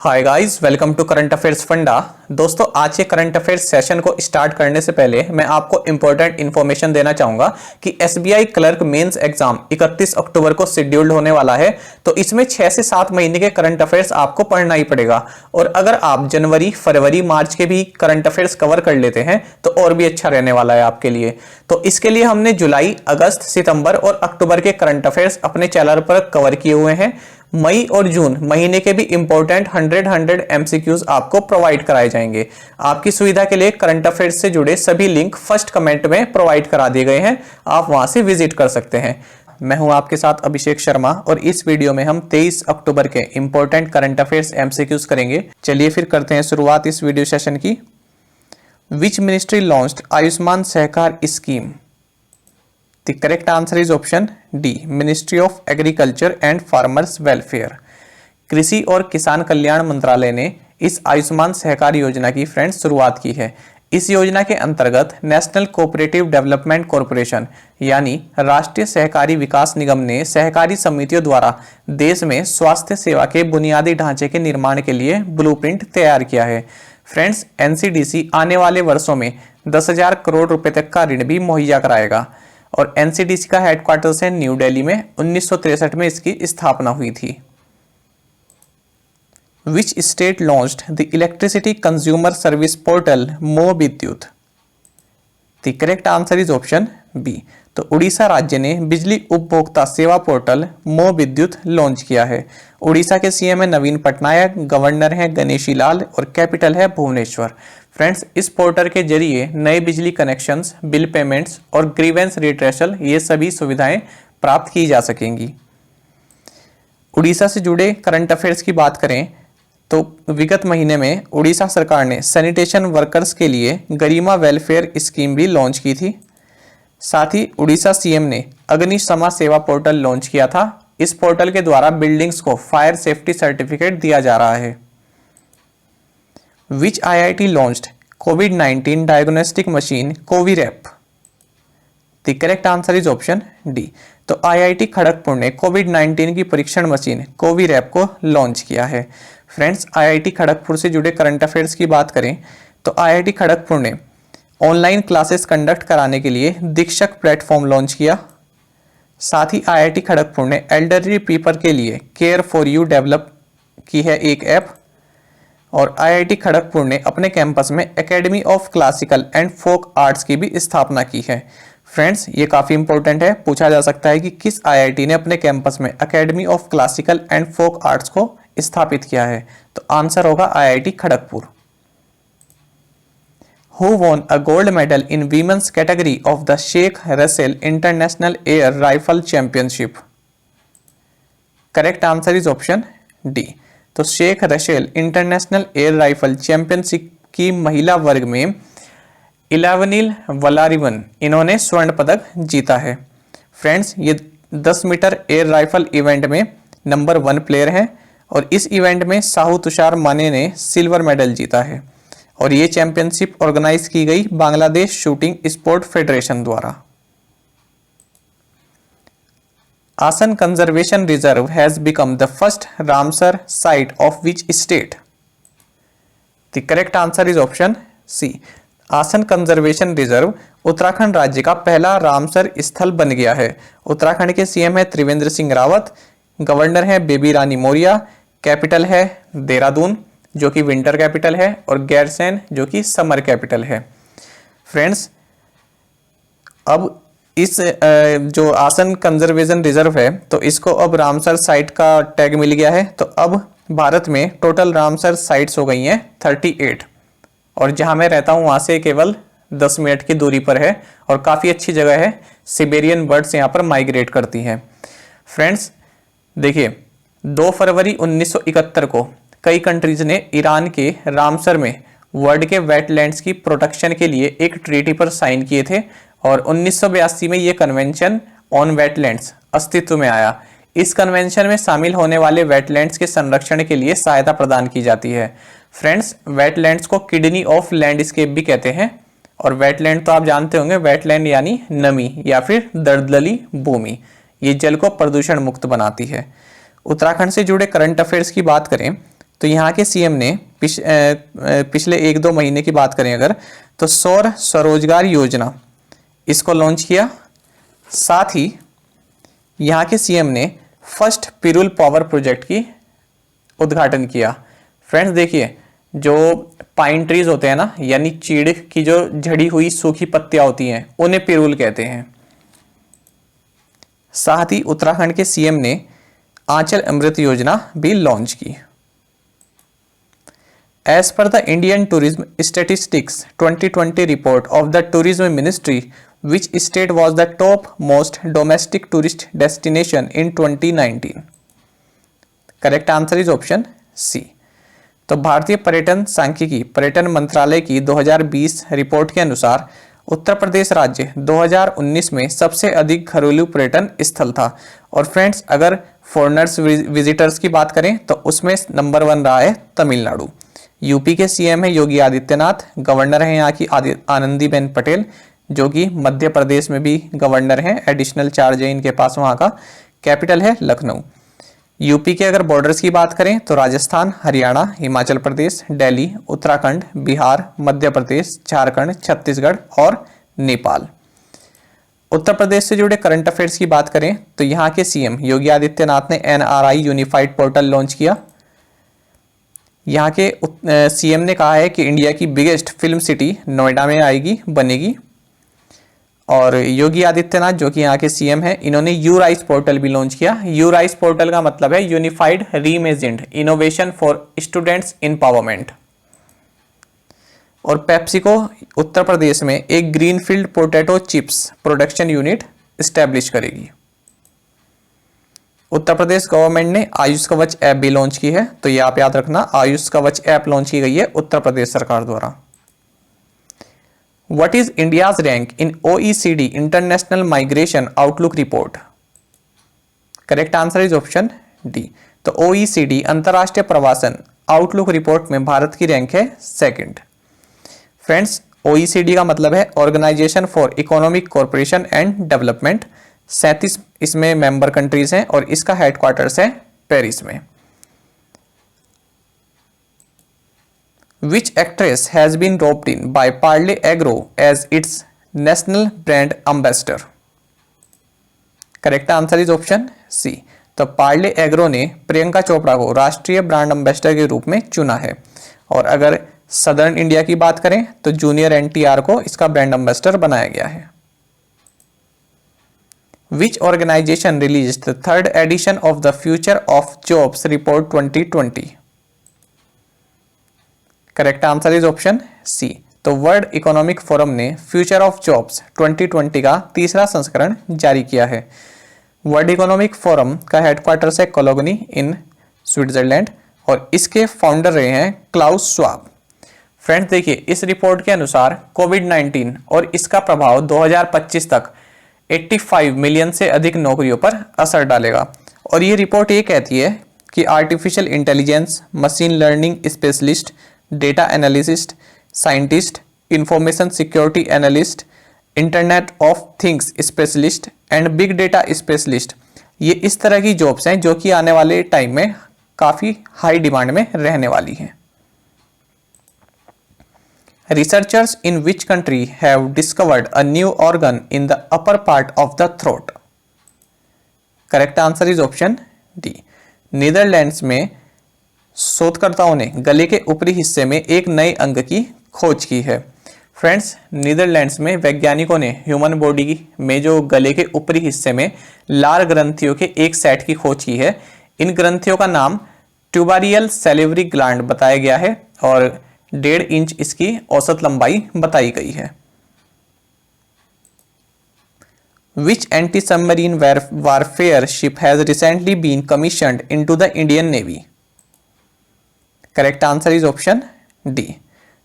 Hi guys, welcome to current affairs Funda. दोस्तों, आज के करंट अफेयर्स सेशन को स्टार्ट करने से पहले मैं आपको इंपॉर्टेंट इन्फॉर्मेशन देना चाहूंगा कि एसबीआई क्लर्क मेंस एग्जाम 31 अक्टूबर को शेड्यूल्ड होने वाला है। तो इसमें 6 से 7 महीने के करंट अफेयर्स आपको पढ़ना ही पड़ेगा। और अगर आप जनवरी, फरवरी, मार्च के भी करंट अफेयर्स कवर कर लेते हैं तो और भी अच्छा रहने वाला है आपके लिए। तो इसके लिए हमने जुलाई, अगस्त, सितंबर और अक्टूबर के करंट अफेयर्स अपने चैनल पर कवर किए हुए हैं। मई और जून महीने के भी इंपॉर्टेंट 100 एमसीक्यूज आपको प्रोवाइड कराए जाएंगे। आपकी सुविधा के लिए करंट अफेयर्स से जुड़े सभी लिंक फर्स्ट कमेंट में प्रोवाइड करा दिए गए हैं, आप वहां से विजिट कर सकते हैं। मैं हूं आपके साथ अभिषेक शर्मा और इस वीडियो में हम 23 अक्टूबर के इंपॉर्टेंट करंट अफेयर्स एमसीक्यूज करेंगे। चलिए फिर करते हैं शुरुआत इस वीडियो सेशन की। Which ministry launched Ayushman Sahakar scheme? The correct answer is option D, ministry of agriculture and farmers welfare. कृषि और किसान कल्याण मंत्रालय ने इस आयुष्मान सहकार योजना की फ्रेंड्स शुरुआत की है। इस योजना के अंतर्गत नेशनल कोऑपरेटिव डेवलपमेंट कॉरपोरेशन यानी राष्ट्रीय सहकारी विकास निगम ने सहकारी समितियों द्वारा देश में स्वास्थ्य सेवा के बुनियादी ढांचे के निर्माण के लिए ब्लूप्रिंट तैयार किया है। फ्रेंड्स, एनसीडीसी आने वाले वर्षों में 10,000 करोड़ रुपए तक का ऋण भी मुहैया कराएगा और एनसीडीसी का हेडक्वार्टर्स है न्यू दिल्ली में। 1963 में इसकी स्थापना हुई थी। Which state launched the electricity consumer service portal मो विद्युत? The correct answer is option B. तो उड़ीसा राज्य ने बिजली उपभोक्ता सेवा पोर्टल मो विद्युत लॉन्च किया है। उड़ीसा के सीएम है नवीन पटनायक, गवर्नर है गणेशी लाल और कैपिटल है भुवनेश्वर। फ्रेंड्स, इस पोर्टल के जरिए नए बिजली कनेक्शंस, बिल पेमेंट्स और ग्रीवेंस रिट्रेसल ये सभी सुविधाएं प्राप्त की जा सकेंगी। उड़ीसा से जुड़े करंट अफेयर्स की बात करें तो विगत महीने में उड़ीसा सरकार ने सैनिटेशन वर्कर्स के लिए गरिमा वेलफेयर स्कीम भी लॉन्च की थी। साथ ही उड़ीसा सीएम ने अग्निशमन सेवा पोर्टल लॉन्च किया था। इस पोर्टल के द्वारा बिल्डिंग्स को फायर सेफ्टी सर्टिफिकेट दिया जा रहा है। Which IIT launched COVID-19 diagnostic machine Covirap? The correct answer is option D। तो IIT खड़गपुर ने कोविड-19 की परीक्षण मशीन कोविरैप को लॉन्च किया है। फ्रेंड्स, IIT खड़गपुर से जुड़े करंट अफेयर्स की बात करें तो IIT खड़गपुर ने ऑनलाइन क्लासेस कंडक्ट कराने के लिए दीक्षक प्लेटफॉर्म लॉन्च किया। साथ ही IIT खड़गपुर ने एल्डरली पीपल के लिए केयर फॉर यू डेवलप की है एक ऐप। और IIT खड़गपुर ने अपने कैंपस में academy of classical and folk arts की भी स्थापना की है। फ्रेंड्स, ये काफ़ी इंपॉर्टेंट है, पूछा जा सकता है कि किस IIT ने अपने कैंपस में academy of classical and folk arts को स्थापित किया है। तो आंसर होगा IIT Kharagpur. Who won a gold medal in women's category of the Sheikh Russell International Air Rifle Championship? Correct answer is option D। तो Sheikh Russel international air rifle championship की महिला वर्ग में इलावनील वलारिवन इन्होंने स्वर्ण पदक जीता है। फ्रेंड्स, ये 10 मीटर एयर राइफल इवेंट में नंबर 1 प्लेयर हैं और इस इवेंट में साहू तुषार माने ने सिल्वर मेडल जीता है और ये चैंपियनशिप ऑर्गेनाइज की गई बांग्लादेश शूटिंग स्पोर्ट फेडरेशन द्वारा। Asan conservation reserve has become the first Ramsar site of which state? The correct answer is option C. Asan conservation reserve Uttarakhand राज्य का पहला रामसर स्थल बन गया है। उत्तराखंड के सीएम है त्रिवेंद्र सिंह रावत, गवर्नर है बेबी रानी मौर्य, कैपिटल है देहरादून जो कि विंटर कैपिटल है और गैरसैन जो कि समर कैपिटल है। फ्रेंड्स, अब इस जो आसन कंजर्वेशन रिजर्व है तो इसको अब रामसर साइट का टैग मिल गया है। तो अब भारत में टोटल रामसर साइट्स हो गई हैं 38 और जहां मैं रहता हूं वहां से केवल 10 मिनट की दूरी पर है और काफ़ी अच्छी जगह है। सिबेरियन बर्ड्स यहां पर माइग्रेट करती हैं। फ्रेंड्स, देखिए 2 फरवरी 1971 को कई कंट्रीज ने ईरान के रामसर में वर्ल्ड के वेटलैंड्स की प्रोटेक्शन के लिए एक ट्रीटी पर साइन किए थे और 1982 में ये कन्वेंशन ऑन वेटलैंड्स अस्तित्व में आया। इस कन्वेंशन में शामिल होने वाले वेटलैंड्स के संरक्षण के लिए सहायता प्रदान की जाती है। फ्रेंड्स, वेटलैंड्स को किडनी ऑफ लैंडस्केप भी कहते हैं और वेटलैंड तो आप जानते होंगे, वेटलैंड यानी नमी या फिर दलदली भूमि। ये जल को प्रदूषण मुक्त बनाती है। उत्तराखंड से जुड़े करंट अफेयर्स की बात करें तो यहाँ के सीएम ने पिछले 1-2 महीने की बात करें अगर, तो सौर स्वरोजगार योजना इसको लॉन्च किया। साथ ही यहाँ के सीएम ने फर्स्ट पिरूल पावर प्रोजेक्ट की उद्घाटन किया। फ्रेंड्स देखिए, जो पाइन ट्रीज होते हैं ना, यानी चीड़ की जो झड़ी हुई सूखी पत्तियां होती हैं, उन्हें पिरूल कहते हैं। साथ ही उत्तराखंड के सीएम ने आंचल अमृत योजना भी लॉन्च की। As per the Indian tourism statistics 2020 report of the tourism ministry, which state was the top most domestic tourist destination in 2019? Correct answer is option C. तो भारतीय पर्यटन सांख्यिकी पर्यटन मंत्रालय की 2020 रिपोर्ट के अनुसार उत्तर प्रदेश राज्य 2019 में सबसे अधिक घरेलू पर्यटन स्थल था। और फ्रेंड्स, अगर फॉरेनर्स विजिटर्स की बात करें तो उसमें नंबर 1 रहा है तमिलनाडु। यूपी के सीएम है योगी आदित्यनाथ, गवर्नर है यहाँ की आनंदीबेन पटेल, जो कि मध्य प्रदेश में भी गवर्नर हैं, एडिशनल चार्ज है इनके पास वहाँ का। कैपिटल है लखनऊ। यूपी के अगर बॉर्डर्स की बात करें तो राजस्थान, हरियाणा, हिमाचल प्रदेश, दिल्ली, उत्तराखंड, बिहार, मध्य प्रदेश, झारखंड, छत्तीसगढ़ और नेपाल। उत्तर प्रदेश से जुड़े करंट अफेयर्स की बात करें तो यहाँ के सीएम योगी आदित्यनाथ ने NRI यूनिफाइड पोर्टल लॉन्च किया। यहाँ के सीएम ने कहा है कि इंडिया की बिगेस्ट फिल्म सिटी नोएडा में आएगी, बनेगी। और योगी आदित्यनाथ जो कि यहाँ के सीएम हैं, इन्होंने यूराइस पोर्टल भी लॉन्च किया। यूराइस पोर्टल का मतलब है unified reimagined innovation for students empowerment. और पेप्सिको उत्तर प्रदेश में एक greenfield potato chips production unit establish करेगी। उत्तर प्रदेश गवर्नमेंट ने आयुष कवच ऐप भी लॉन्च की है, तो ये आप याद रखना, आयुष कवच ऐप लॉन्च की गई है उत्तर प्रदेश सरकार द्वारा। What is India's rank in OECD International Migration Outlook Report? Correct answer is option D. तो OECD अंतरराष्ट्रीय प्रवासन आउटलुक रिपोर्ट में भारत की रैंक है 2nd। फ्रेंड्स, OECD का मतलब है organization for economic cooperation and development. 37 इसमें मेंबर कंट्रीज हैं और इसका हेडक्वार्टर्स है पेरिस में। Which actress has been roped in by Parle Agro as its national brand ambassador? Correct answer is option C. तो पार्ले एग्रो ने प्रियंका चोपड़ा को राष्ट्रीय ब्रांड एम्बेसडर के रूप में चुना है। और अगर सदर्न इंडिया की बात करें तो जूनियर NTR को इसका ब्रांड एम्बेसडर बनाया गया है। Which organization released the 3rd edition of the Future of Jobs Report 2020? Correct answer is option C. तो वर्ल्ड इकोनॉमिक फोरम ने फ्यूचर ऑफ जॉब्स 2020 का 3रा संस्करण जारी किया है। वर्ल्ड इकोनॉमिक फोरम का हेडक्वार्टर्स है कोलोगनी इन स्विट्जरलैंड और इसके फाउंडर रहे हैं क्लाउस श्वाब। फ्रेंड्स देखिए, इस रिपोर्ट के अनुसार कोविड-19 और इसका प्रभाव 2025 तक 85 मिलियन से अधिक नौकरियों पर असर डालेगा। और ये रिपोर्ट ये कहती है कि artificial intelligence, machine learning specialist, data analyst, scientist, information security analyst, internet of things specialist and big data specialist, ये इस तरह की जॉब्स हैं जो कि आने वाले टाइम में काफ़ी हाई डिमांड में रहने वाली हैं। Researchers in which country have discovered a new organ in the upper part of the throat? Correct answer is option D. Netherlands में शोधकर्ताओं ने गले के ऊपरी हिस्से में एक नए अंग की खोज की है। फ्रेंड्स, नीदरलैंड्स में वैज्ञानिकों ने ह्यूमन बॉडी में जो गले के ऊपरी हिस्से में लार ग्रंथियों के एक सेट की खोज की है। इन ग्रंथियों का नाम ट्यूबारियल सैलिवरी ग्लैंड बताया गया है और 1.5 इंच इसकी औसत लंबाई बताई गई है। Which anti-submarine warfare ship has recently been commissioned into the Indian Navy? Correct answer is option D.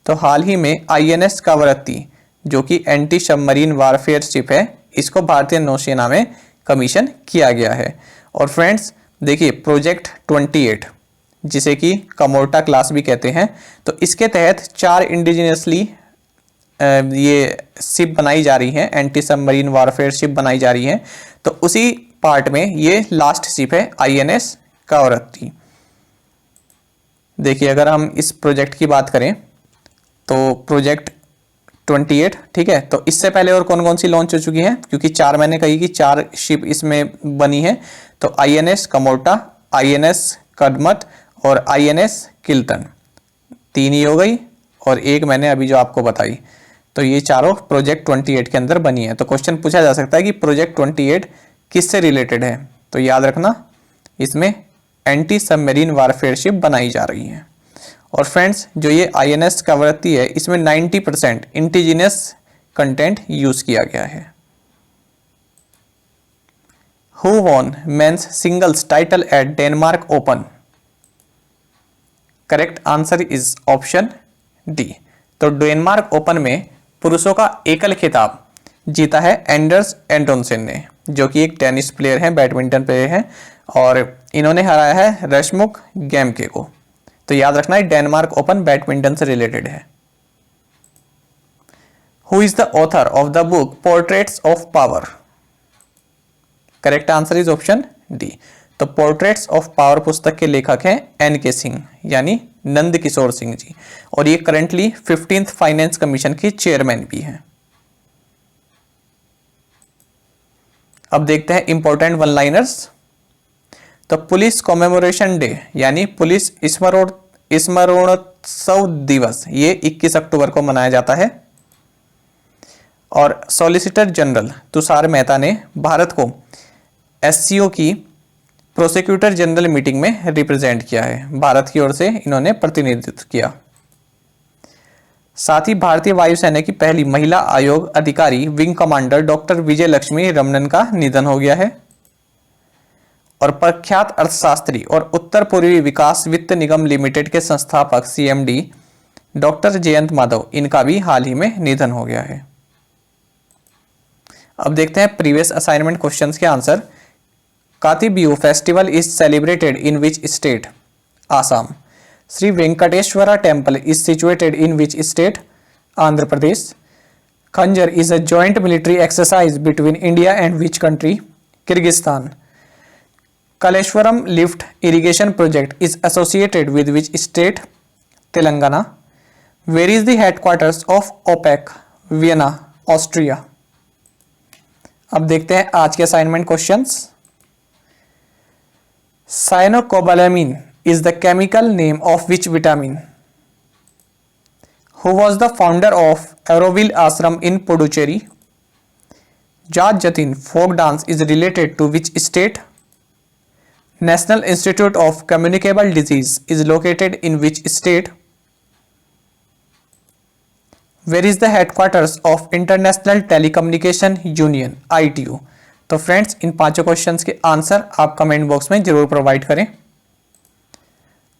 तो हाल ही में INS कावरत्ती जो कि एंटी सबमरीन वारफेयर शिप है, इसको भारतीय नौसेना में कमीशन किया गया है। और फ्रेंड्स देखिए, प्रोजेक्ट 28 जिसे कि कमोर्टा क्लास भी कहते हैं, तो इसके तहत 4 इंडिजिनियसली ये शिप बनाई जा रही हैं, एंटी सबमरीन वारफेयर शिप बनाई जा रही हैं। तो उसी पार्ट में ये लास्ट शिप है INS कावरत्ती। देखिए अगर हम इस प्रोजेक्ट की बात करें तो प्रोजेक्ट 28, ठीक है। तो इससे पहले और कौन कौन सी लॉन्च हो चुकी हैं, क्योंकि 4 मैंने कही कि 4 शिप इसमें बनी है। तो INS कमोर्टा, INS कदमत और INS किल्टन, 3 ही हो गई और एक मैंने अभी जो आपको बताई। तो ये चारों प्रोजेक्ट 28 के अंदर बनी है। तो क्वेश्चन पूछा जा सकता है कि प्रोजेक्ट 28 किससे रिलेटेड है। तो याद रखना इसमें एंटी सबमरीन वारफेयर शिप बनाई जा रही है। और फ्रेंड्स जो ये INS कवरती है इसमें 90% इंडिजिनस कंटेंट यूज किया गया है। Who won men's singles title at Denmark open? Correct answer is option D. तो डेनमार्क ओपन में पुरुषों का एकल खिताब जीता है एंडर्स एंटोनसेन ने, जो कि एक टेनिस प्लेयर हैं, बैडमिंटन प्लेयर हैं, और इन्होंने हराया है रश्मुख गेमके को। तो याद रखना है डेनमार्क ओपन बैडमिंटन से रिलेटेड है। Who is the author of the book portraits of power? Correct answer is option D. तो पोर्ट्रेट्स ऑफ पावर पुस्तक के लेखक हैं NK सिंह, यानी नंद किशोर सिंह जी, और ये करंटली 15th फाइनेंस कमीशन की चेयरमैन भी हैं। अब देखते हैं इंपॉर्टेंट वन लाइनर्स। तो पुलिस कॉमेमोरेशन डे यानी पुलिस स्मरणोत्सव दिवस ये 21 अक्टूबर को मनाया जाता है। और सॉलिसिटर जनरल तुषार मेहता ने भारत को SCO की प्रोसिक्यूटर जनरल मीटिंग में रिप्रेजेंट किया है, भारत की ओर से इन्होंने प्रतिनिधित्व किया। साथ ही भारतीय वायुसेना की पहली महिला आयोग अधिकारी विंग कमांडर डॉक्टर विजय लक्ष्मी रमनन का निधन हो गया है। और प्रख्यात अर्थशास्त्री और उत्तर पूर्वी विकास वित्त निगम लिमिटेड के संस्थापक CMD डॉक्टर जयंत माधव, इनका भी हाल ही में निधन हो गया है। अब देखते हैं प्रीवियस असाइनमेंट क्वेश्चंस के answer. Kati Bihu festival is celebrated in which state? Assam. Shri Venkateswara temple is situated in which state? Andhra Pradesh. Khanjar is a joint military exercise between India and which country? Kyrgyzstan. Kaleshwaram lift irrigation project is associated with which state? Telangana. Where is the headquarters of OPEC? Vienna, Austria. अब देखते हैं आज के assignment questions. Cyanocobalamin is the chemical name of which vitamin? Who was the founder of Auroville Ashram in Puducherry? Jat Jatin folk dance is related to which state? National Institute of Communicable Disease is located in which state? Where is the headquarters of International Telecommunication Union ITU? तो friends इन पांचों questions के answer आप comment box में जरूर provide करें।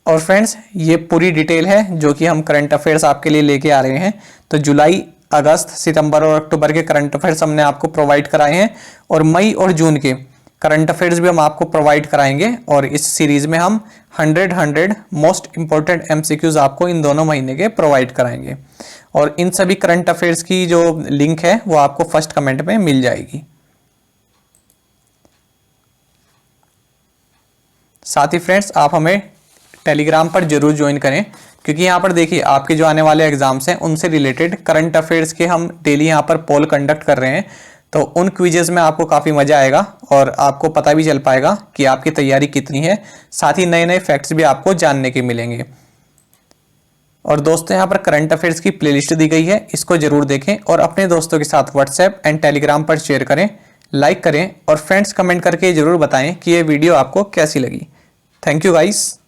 और friends ये पूरी डिटेल है जो कि हम करंट अफेयर्स आपके लिए लेके आ रहे हैं। तो जुलाई, अगस्त, सितंबर और अक्टूबर के करंट अफेयर्स हमने आपको प्रोवाइड कराए हैं, और मई और जून के करंट अफेयर्स भी हम आपको प्रोवाइड कराएंगे। और इस सीरीज में हम 100 मोस्ट इंपॉर्टेंट MCQs आपको इन दोनों महीने के प्रोवाइड कराएंगे। और इन सभी करंट अफेयर्स की जो लिंक है वो आपको फर्स्ट कमेंट में मिल जाएगी। साथ ही फ्रेंड्स आप हमें टेलीग्राम पर जरूर ज्वाइन करें, क्योंकि यहाँ पर देखिए आपके जो आने वाले एग्जाम्स हैं उनसे रिलेटेड करंट अफेयर्स के हम डेली यहाँ पर पोल कंडक्ट कर रहे हैं। तो उन क्विजेस में आपको काफ़ी मजा आएगा और आपको पता भी चल पाएगा कि आपकी तैयारी कितनी है। साथ ही नए नए फैक्ट्स भी आपको जानने के मिलेंगे। और दोस्तों यहाँ पर करंट अफेयर्स की प्लेलिस्ट दी गई है, इसको जरूर देखें और अपने दोस्तों के साथ व्हाट्सएप एंड टेलीग्राम पर शेयर करें, लाइक करें और फ्रेंड्स कमेंट करके जरूर बताएं कि ये वीडियो आपको कैसी लगी। Thank you guys.